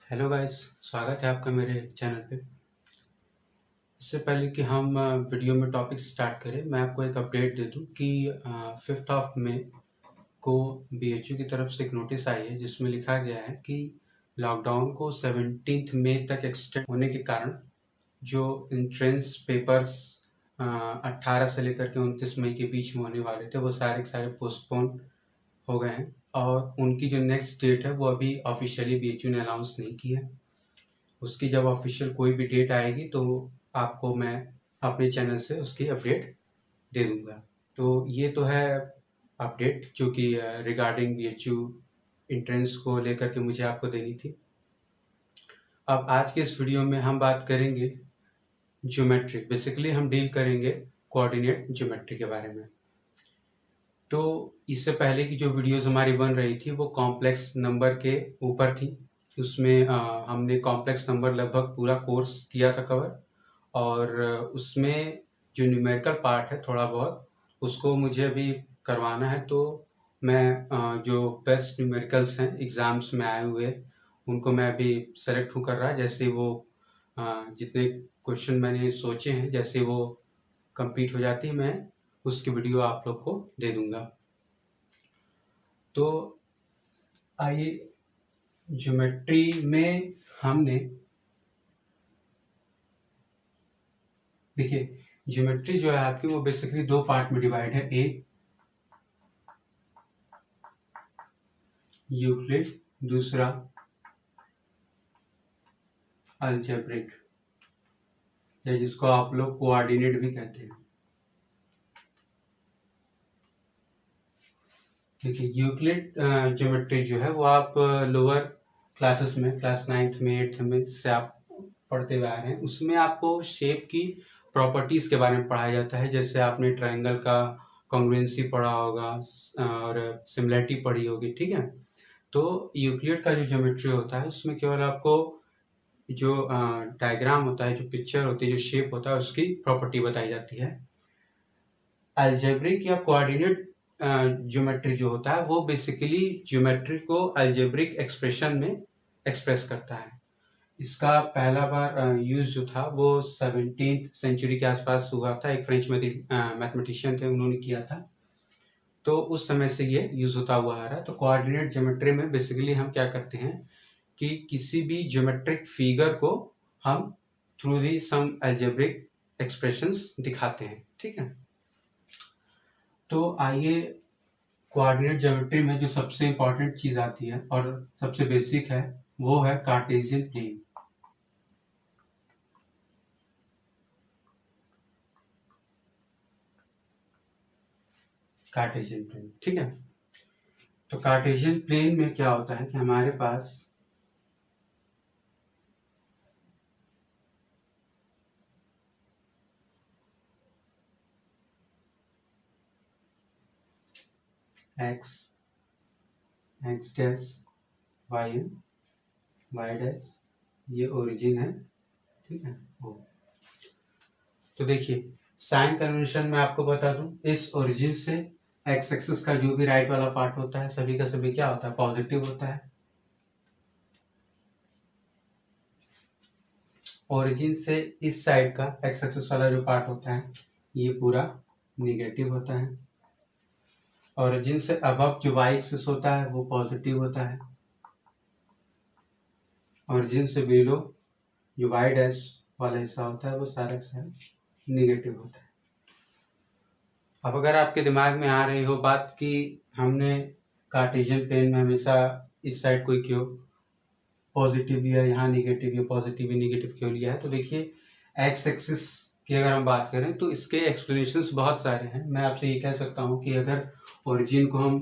Hello guys, स्वागत है आपका मेरे चैनल पे। इससे पहले कि हम वीडियो में टॉपिक स्टार्ट करें, मैं आपको एक अपडेट दे दूं कि 5th ऑफ मई को बीएचयू की तरफ से एक नोटिस आई है जिसमें लिखा गया है कि लॉकडाउन को 17 मई तक एक्सटेंड होने के कारण जो एंट्रेंस पेपर्स 18 से लेकर के 29 मई के बीच में होने वाले थे वो सारे के सारे पोस्टपोन हो गए हैं और उनकी जो नेक्स्ट डेट है वो अभी ऑफिशियली बीएचयू ने अनाउंस नहीं की है। उसकी जब ऑफिशियल कोई भी डेट आएगी तो आपको मैं अपने चैनल से उसकी अपडेट दे दूँगा। तो ये तो है अपडेट जो कि रिगार्डिंग बीएचयू एंट्रेंस को लेकर के मुझे आपको देनी थी। अब आज के इस वीडियो में हम बात करेंगे ज्योमेट्री, बेसिकली हम डील करेंगे कोऑर्डिनेट ज्योमेट्री के बारे में। तो इससे पहले की जो वीडियोस हमारी बन रही थी वो कॉम्प्लेक्स नंबर के ऊपर थी। उसमें हमने कॉम्प्लेक्स नंबर लगभग पूरा कोर्स किया था कवर, और उसमें जो न्यूमेरिकल पार्ट है थोड़ा बहुत उसको मुझे अभी करवाना है। तो मैं जो बेस्ट न्यूमेरिकल्स हैं एग्ज़ाम्स में आए हुए उनको मैं अभी सेलेक्ट हूँ कर रहा, जैसे वो जितने क्वेश्चन मैंने सोचे हैं जैसे वो कंप्लीट हो जाती है मैं उसकी वीडियो आप लोग को दे दूँगा। तो आइए, ज्योमेट्री में हमने देखिए ज्योमेट्री जो है आपकी वो बेसिकली दो पार्ट में डिवाइड है। एक यूक्लिड, दूसरा अलजेब्रिक, या जिसको आप लोग कोऑर्डिनेट भी कहते हैं। देखिए यूक्लिड ज्योमेट्री जो है वो आप लोअर क्लासेस में क्लास 9th में 8th में से आप पढ़ते हुए आ रहे हैं। उसमें आपको शेप की प्रॉपर्टीज़ के बारे में पढ़ाया जाता है, जैसे आपने ट्रायंगल का कॉन्ग्रुएंसी पढ़ा होगा और सिमिलरिटी पढ़ी होगी, ठीक है। तो यूक्लिड का जो ज्योमेट्री होता है उसमें केवल आपको जो डायग्राम होता है, जो पिक्चर होती है, जो शेप होता है उसकी प्रॉपर्टी बताई जाती है। अलजेब्रिक या कोऑर्डिनेट ज्योमेट्री जो होता है वो बेसिकली ज्योमेट्री को अलजेब्रिक एक्सप्रेशन में एक्सप्रेस करता है। इसका पहला बार यूज़ जो था वो 17th सेंचुरी के आसपास हुआ था। एक फ्रेंच मैथमेटिशियन थे, उन्होंने किया था। तो उस समय से ये यूज़ होता हुआ आ रहा है। तो कोऑर्डिनेट ज्योमेट्री में बेसिकली हम क्या करते हैं कि किसी भी ज्योमेट्रिक फिगर को हम through the some algebraic expressions दिखाते हैं, ठीक है। तो आइए, कोऑर्डिनेट ज्योमेट्री में जो सबसे इम्पोर्टेंट चीज़ आती है और सबसे बेसिक है वो है कार्टेशियन प्लेन। कार्टेशियन प्लेन, ठीक है। तो कार्टेशियन प्लेन में क्या होता है कि हमारे पास एक्स डैश वाई डैश ये ओरिजिन है, ठीक है। तो देखिए साइन कन्वेंशन में आपको बता दूं, इस ओरिजिन से एक्स एक्सिस का जो भी राइट वाला पार्ट होता है सभी का सभी क्या होता है, पॉजिटिव होता है। ओरिजिन से इस साइड का एक्स एक्सिस वाला जो पार्ट होता है ये पूरा निगेटिव होता है। ओरिजिन से अबव जो वाई एक्सिस होता है वो पॉजिटिव होता है। ओरिजिन से बिलो जो वाई डैश वाला हिस्सा होता है वो सारा निगेटिव होता है। अब अगर आपके दिमाग में आ रही हो बात कि हमने कार्टेशियन प्लेन में हमेशा इस साइड को क्यों पॉजिटिव लिया, यहाँ निगेटिव या पॉजिटिव या निगेटिव क्यों लिया है, तो देखिए एक्स एक्सिस की अगर हम बात करें तो इसके एक्सप्लेनेशंस बहुत सारे हैं। मैं आपसे ये कह सकता हूँ कि अगर ओरिजिन को हम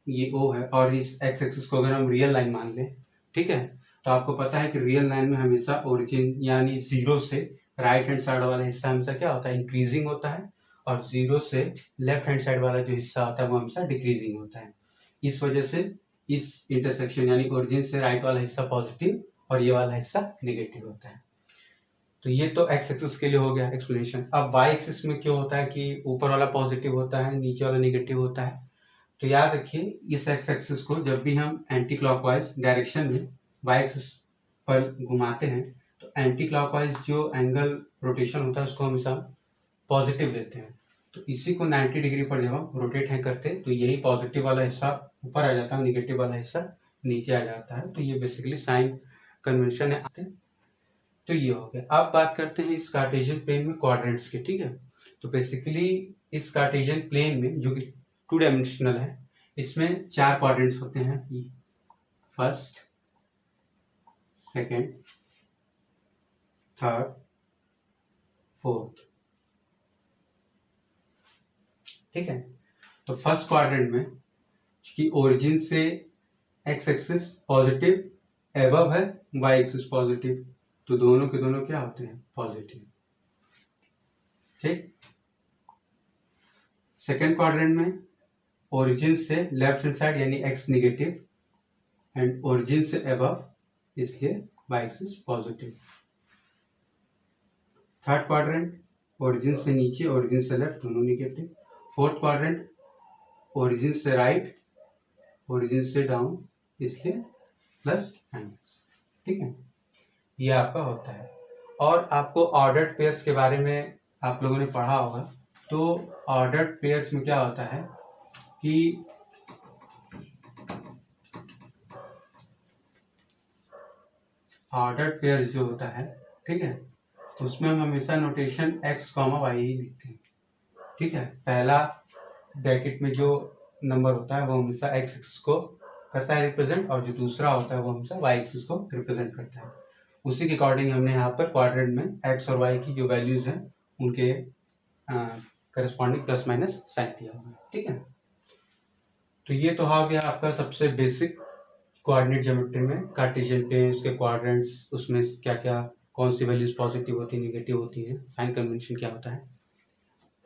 ये ओ है और इस एक्स एक्सिस को अगर हम रियल लाइन मान लें, ठीक है, तो आपको पता है कि रियल लाइन में हमेशा ओरिजिन यानी जीरो से राइट हैंड साइड वाला हिस्सा हमेशा क्या होता है, इंक्रीजिंग होता है, और जीरो से लेफ्ट हैंड साइड वाला जो हिस्सा होता है वो हमेशा डिक्रीजिंग होता है। इस वजह से इस इंटरसेक्शन यानी ओरिजिन से राइट वाला हिस्सा पॉजिटिव और ये वाला हिस्सा नेगेटिव होता है। तो ये तो एक्स एक्सिस के लिए हो गया एक्सप्लेनेशन। अब वाई एक्सिस में क्यों होता है कि ऊपर वाला पॉजिटिव होता है नीचे वाला नेगेटिव होता है, तो याद रखिए इस एक्स एक्सिस को जब भी हम एंटी क्लॉकवाइज डायरेक्शन में वाई एक्सिस पर घुमाते हैं तो एंटी क्लॉकवाइज जो एंगल रोटेशन होता है उसको हमेशा पॉजिटिव लेते हैं। तो इसी को 90 डिग्री पर जब हम रोटेट हैं करते हैं तो यही पॉजिटिव वाला हिस्सा ऊपर आ जाता है, निगेटिव वाला हिस्सा नीचे आ जाता है। तो ये बेसिकली साइन कन्वेंशन है। तो ये हो गया। अब बात करते हैं इस कार्टेशियन प्लेन में क्वाड्रेंट्स के, ठीक है। तो बेसिकली इस कार्टेशियन प्लेन में जो कि 2 डायमेंशनल है, इसमें 4 क्वाड्रेंट्स होते हैं, फर्स्ट, सेकेंड, थर्ड, फोर्थ, ठीक है। तो फर्स्ट क्वाड्रेंट में कि ओरिजिन से एक्स एक्सिस पॉजिटिव एबव है, वाई एक्सिस पॉजिटिव, तो दोनों के दोनों क्या होते हैं, पॉजिटिव, ठीक। सेकेंड क्वाड्रेंट में ओरिजिन से लेफ्ट हैंड साइड यानी एक्स निगेटिव एंड ओरिजिन से एबव, इसलिए y axis positive. Third quadrant origin से नीचे ओरिजिन से लेफ्ट दोनों निगेटिव। फोर्थ क्वाड्रेंट ओरिजिन से राइट ओरिजिन से डाउन, इसलिए प्लस माइनस, ठीक है। ये आपका होता है। और आपको ऑर्डर्ड पेयर्स के बारे में आप लोगों ने पढ़ा होगा। तो ऑर्डर्ड पेयर्स में क्या होता है कि ऑर्डर्ड पेयर्स जो होता है, ठीक है, उसमें हम हमेशा नोटेशन x, y ही लिखते हैं, ठीक है। पहला ब्रैकेट में जो नंबर होता है वो हमेशा x एक्सिस को करता है रिप्रेजेंट, और जो दूसरा होता है वो हमेशा y एक्सिस को रिप्रेजेंट करता है। उसी के अकॉर्डिंग हमने यहाँ पर क्वाड्रेंट में x और y की जो वैल्यूज हैं उनके करस्पॉन्डिंग प्लस माइनस साइन दिया हुआ है, ठीक है। तो ये तो हो गया आपका सबसे बेसिक कोऑर्डिनेट ज्योमेट्री में कार्टेशियन प्लेन, उसके क्वाड्रेंट्स, उसमें क्या क्या कौन सी वैल्यूज पॉजिटिव होती है, निगेटिव होती है, साइन कन्वेंशन क्या होता है।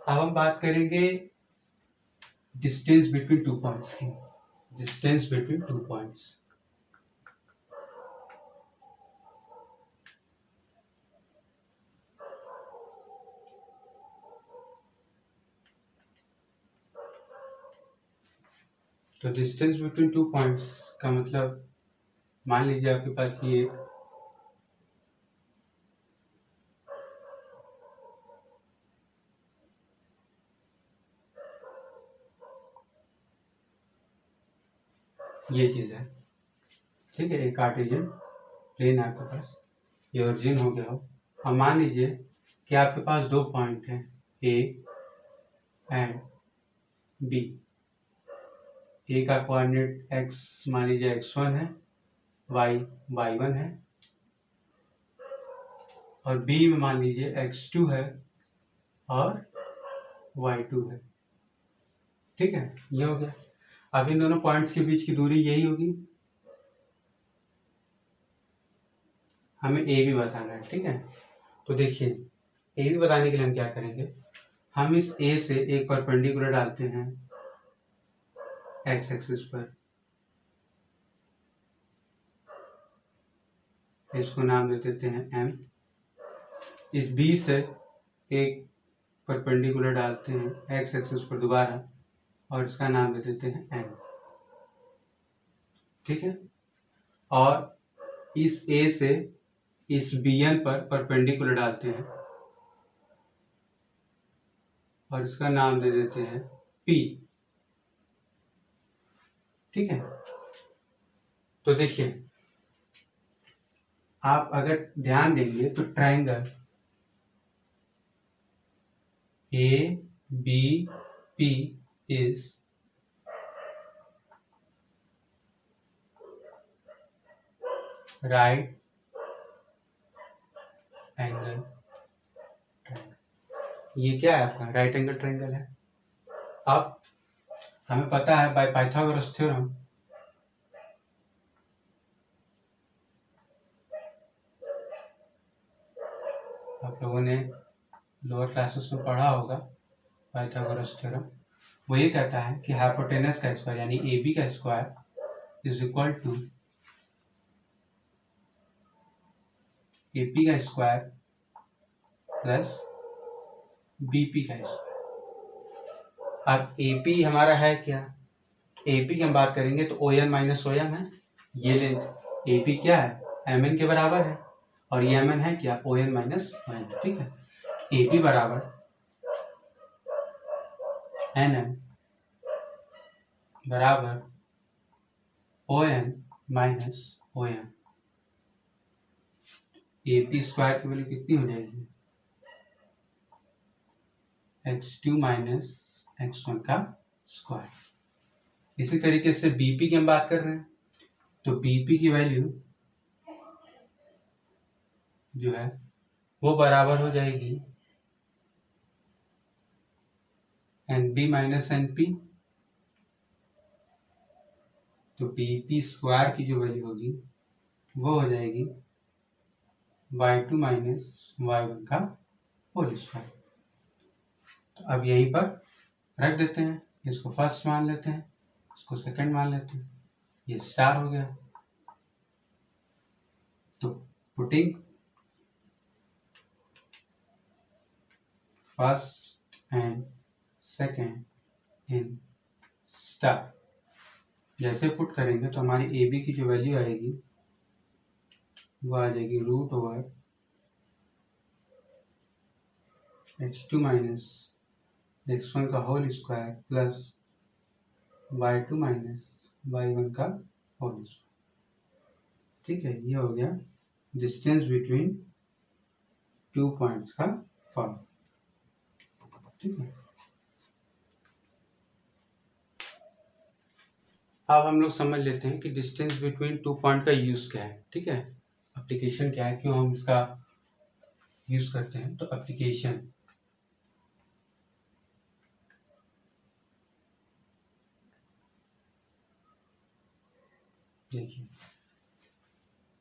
अब हम बात करेंगे डिस्टेंस बिटवीन 2 पॉइंट्स की। डिस्टेंस बिटवीन 2 पॉइंट्स, तो डिस्टेंस बिटवीन 2 पॉइंट्स का मतलब मान लीजिए आपके पास ये चीज़ है, ठीक है। एक कार्टेशियन प्लेन है आपके पास, ये ओरिजिन हो गया हो। अब मान लीजिए कि आपके पास 2 पॉइंट हैं ए एंड बी। ए का कोऑर्डिनेट एक्स मान लीजिए x1 है, y y1 है, और बी में मान लीजिए x2 है और y2 है, ठीक है। ये हो गया। अब इन दोनों पॉइंट्स के बीच की दूरी यही होगी। हमें ए भी बताना है, ठीक है। तो देखिए ए भी बताने के लिए हम क्या करेंगे, हम इस ए से एक परपेंडिकुलर डालते हैं एक्स एक्सिस पर, इसको नाम दे देते हैं m। इस बी से एक परपेंडिकुलर डालते हैं एक्स एक्सिस पर दोबारा, और इसका नाम दे देते हैं n, ठीक है। और इस a से इस bn पर परपेंडिकुलर डालते हैं और इसका नाम दे देते हैं p, ठीक है। तो देखिए आप अगर ध्यान देंगे तो triangle ABP is right angle triangle. ये क्या है आपका राइट एंगल ट्रायंगल है। अब हमें पता है बाय पाइथागोरस थ्योरम आप लोगों ने लोअर क्लासेस में पढ़ा होगा, पाइथागोरस थ्योरम वो ये कहता है कि हाइपोटेनस का स्क्वायर यानी AB का square is equal to AP का स्क्वायर प्लस BP का स्क्वायर। अब AP हमारा है क्या, AP की हम बात करेंगे तो ON माइनस OM है, ये लेंथ AP क्या है एम एन के बराबर है, और ये एम एन है क्या, O N minus O N, ठीक है। ए बी बराबर एन एम बराबर O N minus O M. A P square की वैल्यू कितनी हो जाएगी, x2 माइनस x1 का स्क्वायर। इसी तरीके से बीपी की हम बात कर रहे हैं, तो बीपी की वैल्यू जो है वो बराबर हो जाएगी N B minus N P. तो बीपी स्क्वायर की जो वैल्यू होगी वो हो जाएगी y2 माइनस y1 का होल स्क्वायर। तो अब यहीं पर रख देते हैं, इसको फर्स्ट मान लेते हैं, इसको सेकंड मान लेते हैं, ये स्टार हो गया। तो putting first and second in star, जैसे पुट करेंगे तो हमारी ए बी की जो वैल्यू आएगी वो आ जाएगी root over x2 minus x1 का whole square plus y2 minus y1 का होल स्क्वायर। ठीक है, ये हो गया डिस्टेंस बिटवीन 2 पॉइंट्स का फॉर्म। ठीक है, अब हम लोग समझ लेते हैं कि डिस्टेंस बिटवीन 2 पॉइंट का यूज़ क्या है। ठीक है, एप्लीकेशन क्या है, क्यों हम इसका यूज़ करते हैं। तो एप्लीकेशन देखिए,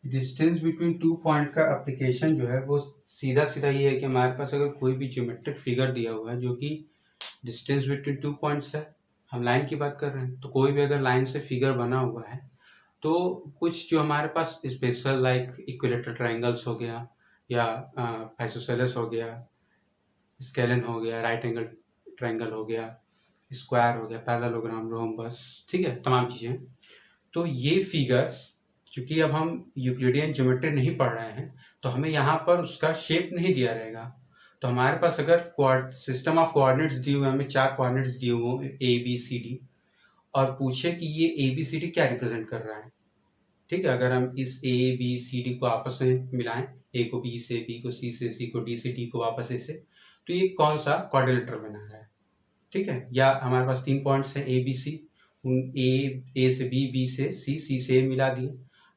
डिस्टेंस बिटवीन 2 पॉइंट का एप्लीकेशन जो है वो सीधा सीधा ये है कि हमारे पास अगर कोई भी ज्योमेट्रिक फिगर दिया हुआ है जो कि डिस्टेंस बिटवीन 2 पॉइंट्स है, हम लाइन की बात कर रहे हैं, तो कोई भी अगर लाइन से फिगर बना हुआ है तो कुछ जो हमारे पास स्पेशल लाइक इक्विलेटरल ट्रायंगल्स हो गया, या आइसोसेलेस हो गया, स्केलन हो गया, राइट एंगल ट्रायंगल हो गया, स्क्वायर हो गया, पैरेललोग्राम, रोम्बस, ठीक है, तमाम चीज़ें। तो ये फिगर्स चूँकि अब हम यूक्लिडियन ज्योमेट्री नहीं पढ़ रहे हैं तो हमें यहाँ पर उसका शेप नहीं दिया रहेगा। तो हमारे पास अगर सिस्टम ऑफ कोऑर्डिनेट्स दिए हुए, हमें 4 कोऑर्डिनेट्स दिए हुए ए बी सी डी, और पूछे कि ये ए बी सी डी क्या रिप्रेजेंट कर रहा है। ठीक है, अगर हम इस ए बी सी डी को आपस में मिलाएं, ए को बी से, बी को सी से, सी को डी से, डी को वापस ए से, तो ये कौन सा क्वाड्रिलेटरल बना रहा है। ठीक है, या हमारे पास 3 पॉइंट्स हैं ए बी सी, उन ए से बी, बी से सी, सी से ए मिला दिए,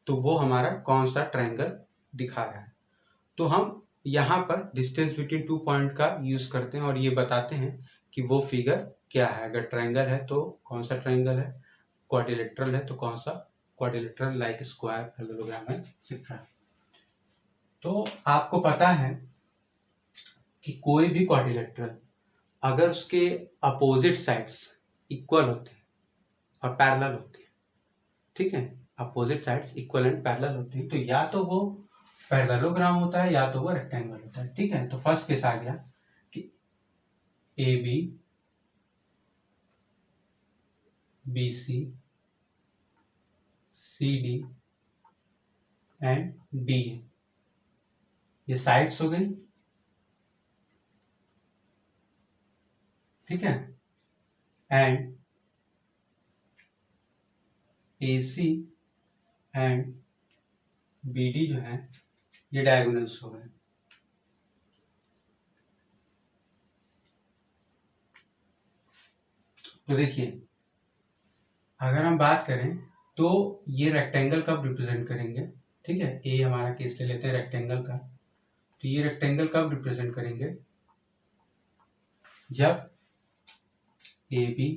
तो वो हमारा कौन सा ट्रायंगल दिखा रहा है। तो हम यहाँ पर डिस्टेंस बिटवीन 2 पॉइंट का यूज़ करते हैं और ये बताते हैं कि वो फिगर क्या है। अगर ट्रायंगल है तो कौन सा ट्रायंगल है, क्वाड्रिलेटरल है तो कौन सा क्वाड्रिलेटरल, लाइक स्क्वायर, पैरेललोग्राम है, एक्सेट्रा। तो आपको पता है कि कोई भी क्वाड्रिलेटरल अगर उसके अपोजिट साइड्स इक्वल होते हैं और पैरेलल होते हैं, ठीक है, opposite sides equal and parallel होते हैं, तो या तो वो पैरेललोग्राम होता है या तो वो रेक्टेंगल होता है। ठीक है, तो फर्स्ट केस आ गया कि A B, B C, C D and D, ये साइड्स हो गई। ठीक है, and A C and B D जो है ये डायगोनल्स हो गए। तो देखिए, अगर हम बात करें तो ये रेक्टेंगल कब रिप्रेजेंट करेंगे। ठीक है, ए हमारा केस ले लेते हैं रेक्टेंगल का, तो ये रेक्टेंगल कब रिप्रेजेंट करेंगे, जब A B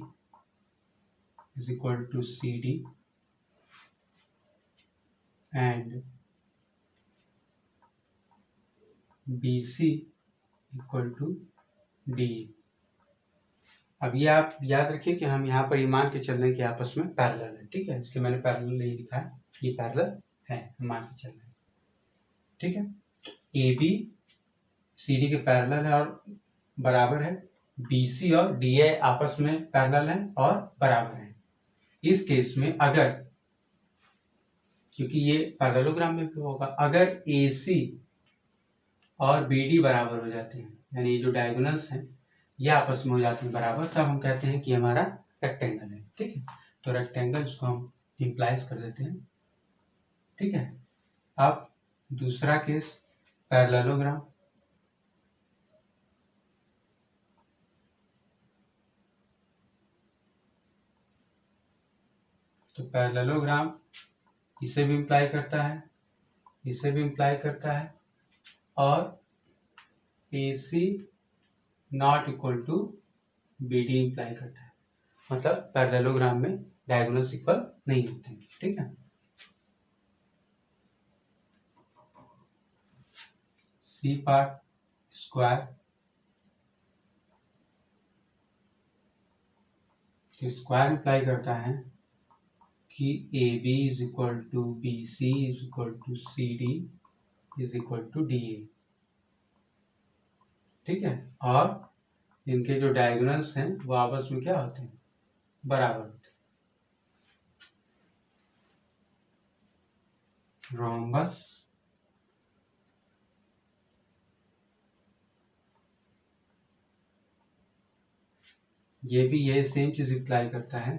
is equal to C D and B C equal to D. अब ये आप याद रखिए कि हम यहाँ पर ये मान के चल रहे हैं कि आपस में पैरेलल है। ठीक है, इसलिए मैंने पैरेलल नहीं लिखा है, ये पैरेलल है, हम मान के चल रहे हैं। ठीक है, ए बी सी डी के पैरेलल है और बराबर है, बी सी और डी ए आपस में पैरेलल है और बराबर है। इस केस में अगर क्योंकि ये पैरेललोग्राम में भी होगा। अगर AC और BD बराबर हो जाते हैं, यानी जो डायगोनल्स हैं ये आपस में हो जाते हैं बराबर, तब हम कहते हैं कि हमारा रेक्टेंगल है। ठीक है, तो रेक्टेंगल इसको हम इम्प्लाइज कर देते हैं। ठीक है, अब दूसरा केस पैरेललोग्राम। तो पैरेललोग्राम इसे भी इम्प्लाई करता है, इसे भी इम्प्लाई करता है, और AC not equal to BD imply करता है। मतलब पैरेललोग्राम में डायगोनल्स इक्वल नहीं होते हैं। ठीक है, C part square, square imply करता है कि AB is equal to BC is equal to CD is equal to DA। ठीक है, और इनके जो डायगोनल्स हैं वो आपस में क्या होते हैं, बराबर होते हैं। रोम्बस ये भी ये सेम चीज इम्प्लाई करता है,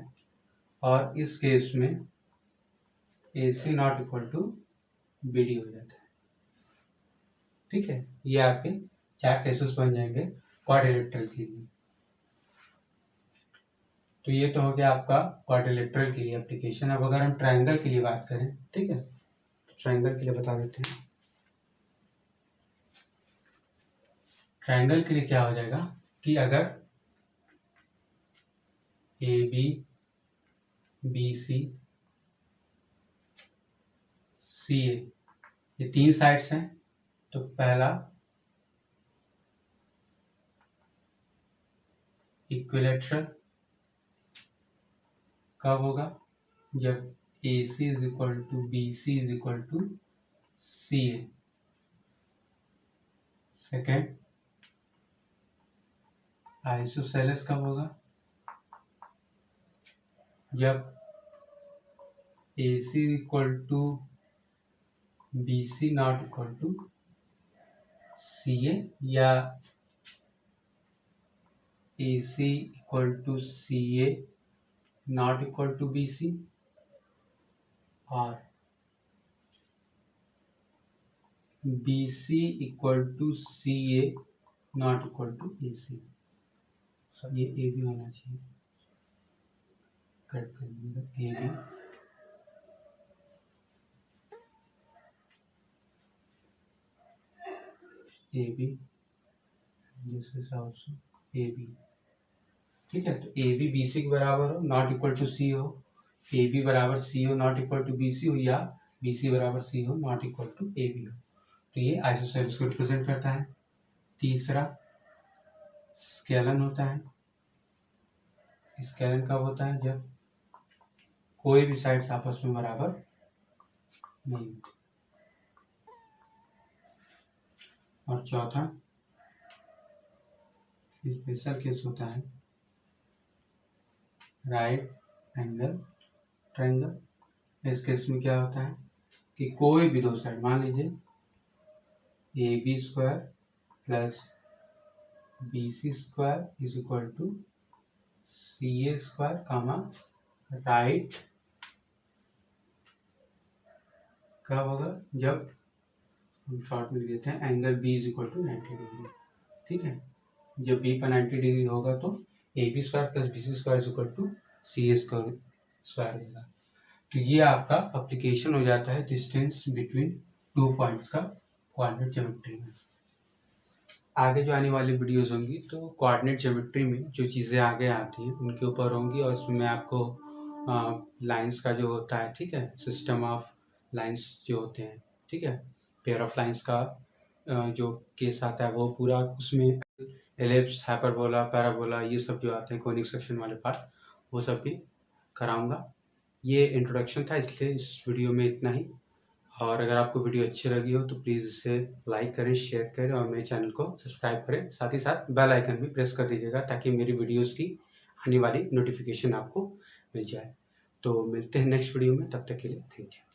और इस केस में AC not equal to BD हो जाता है। ठीक है, ये आपके 4 केसेस बन जाएंगे क्वाड्रिलेटरल के लिए। तो ये तो हो गया आपका क्वाड्रिलेटरल के लिए एप्लीकेशन। अब अगर हम ट्रायंगल के लिए बात करें, ठीक है, तो ट्रायंगल के लिए बता देते हैं। ट्रायंगल के लिए क्या हो जाएगा कि अगर AB BC CA ये 3 साइड्स हैं, तो पहला इक्विलेटरल कब होगा, जब AC is equal to BC is equal to CA। Second isosceles कब होगा, जब AC equal to BC not equal to CA, या AC equal to CA not equal to BC, और BC equal to CA not equal to AC। ये A भी होना चाहिए, cut कर दीजिएगा AB this is also AB। ठीक है, तो AB BC के बराबर हो, नॉट इक्वल टू C हो, AB बराबर C हो, नॉट इक्वल टू BC हो, या BC बराबर C हो, नॉट इक्वल टू AB हो। तो ये आइसोसेलेस को रिप्रेजेंट करता है। तीसरा स्केलन होता है। स्केलन कब होता है, जब कोई भी साइड्स आपस में बराबर नहीं होती। और चौथा स्पेशल केस होता है राइट एंगल ट्रायंगल। इस केस में क्या होता है कि कोई भी दो साइड, मान लीजिए AB square plus BC square is equal to CA square comma right कब होगा, जब हम शॉर्ट में देते हैं angle B is equal to 90 degree. ठीक है, जब B पर 90 डिग्री होगा तो AB square plus BC square is equal to CA square देगा। तो ये आपका एप्लीकेशन हो जाता है डिस्टेंस बिटवीन 2 पॉइंट्स का कोऑर्डिनेट ज्योमेट्री में। आगे जो आने वाली वीडियोस होंगी तो कोऑर्डिनेट ज्योमेट्री में जो चीज़ें आगे आती हैं उनके ऊपर होंगी, और इसमें मैं आपको लाइंस का जो होता है, ठीक है, सिस्टम ऑफ लाइंस जो होते हैं, ठीक है, पेयर ऑफ लाइंस का जो केस आता है वो पूरा, उसमें एलिप्स, हाइपरबोला, पैराबोला, ये सब जो आते हैं कोनिक सेक्शन वाले पार्ट, वो सब भी कराऊंगा। ये इंट्रोडक्शन था, इसलिए इस वीडियो में इतना ही। और अगर आपको वीडियो अच्छी लगी हो तो प्लीज़ इसे लाइक करें, शेयर करें, और मेरे चैनल को सब्सक्राइब करें। साथ ही साथ बेल आइकन भी प्रेस कर दीजिएगा ताकि मेरी वीडियोस की आने वाली नोटिफिकेशन आपको मिल जाए। तो मिलते हैं नेक्स्ट वीडियो में, तब तक के लिए थैंक यू।